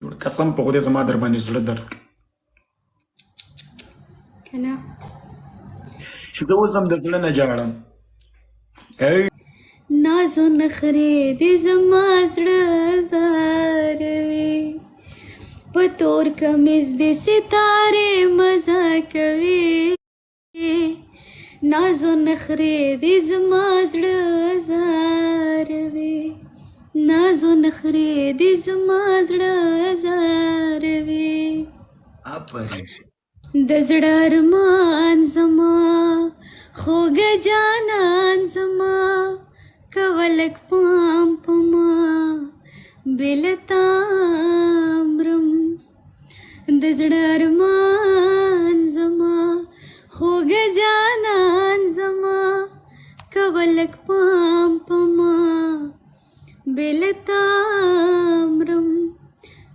قسم په خدای زما در باندې زړه درد کوي کنه چې زه اوس هم د زړه نه ژاړم. نازو نخرې دې زما زړه زاروي په تور کمیس دې ستارې مزه کوي نازو نخرې دې زما زړه زاروي نازو نخرې دې زما زړه زاروي د زړه ارمان زما خوږ جانان زما کولک پام پما بلتامرم د زړه ارمان زما خوږ جانان زما کولک پام پما بلتامرم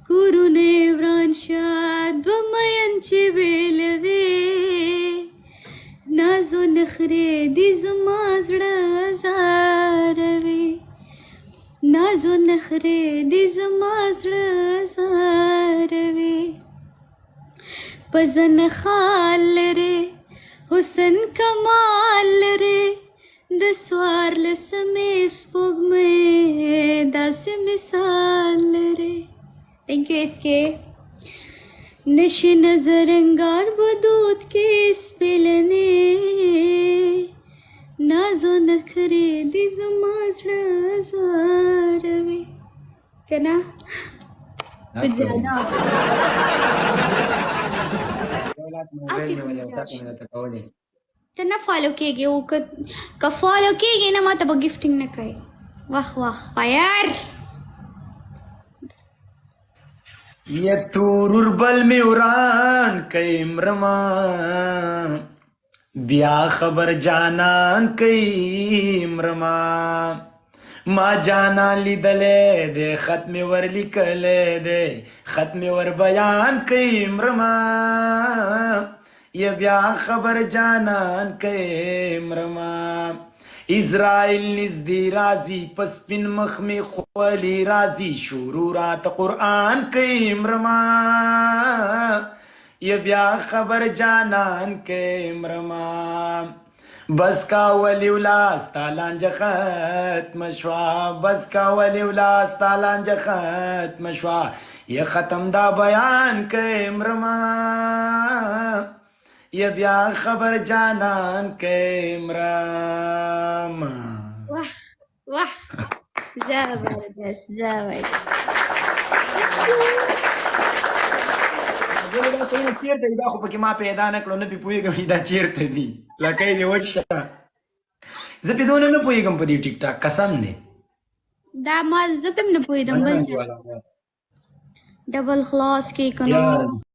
کورونه وران شاد و مین چې ویلوي نازو نخرې دې زما زړه زاروي نازو نخرې دې زما زړه زاروي په زن خال لرې حسن کمال لرې د څوارلس مې سپوږمۍ داسې مثال لرې thank you इसके नशे नजर अंगार बदूत के स्पिलने नाजो नखरे दी जुमाजड़ा ज़ारवे कना कुछ ज़्यादा तना फॉलो किएगे वो का फॉलो किएगे ना मत अब गिफ्टिंग न करे वाह वाह यार ये तूरुर बल में उरान कई मरमा बिया खबर जानन कई मरमा मा जाना लिदले दे खत्म वर लिखले दे खत्म वर बयान कई मरमा ये बिया खबर जानन कई मरमा इज़राइल निज़दी राजी पसपिन मख में खोली राजी शुरूरात कुरान के इमरमा ये ब्या खबर जानन के इमरमा बस का वली उलास तालान जखत मशवा बस का वली उलास तालान जखत मशवा ये ख़त्म दा बयान के इमरमा ये ब्या खबर जानन के इमराम वाह वाह जबरदस्त जबरदस्त چیرته دا خو پکې ما پیدا نه کړو نه پې پوهېږم چې دا چیرته دي لکۍ دې وچه زه پې دونه نه پوهېږم په دې ټیک ټاک قسم دی دا ما زه هم نه پوهېدم بل ډبل خلاص کې کنه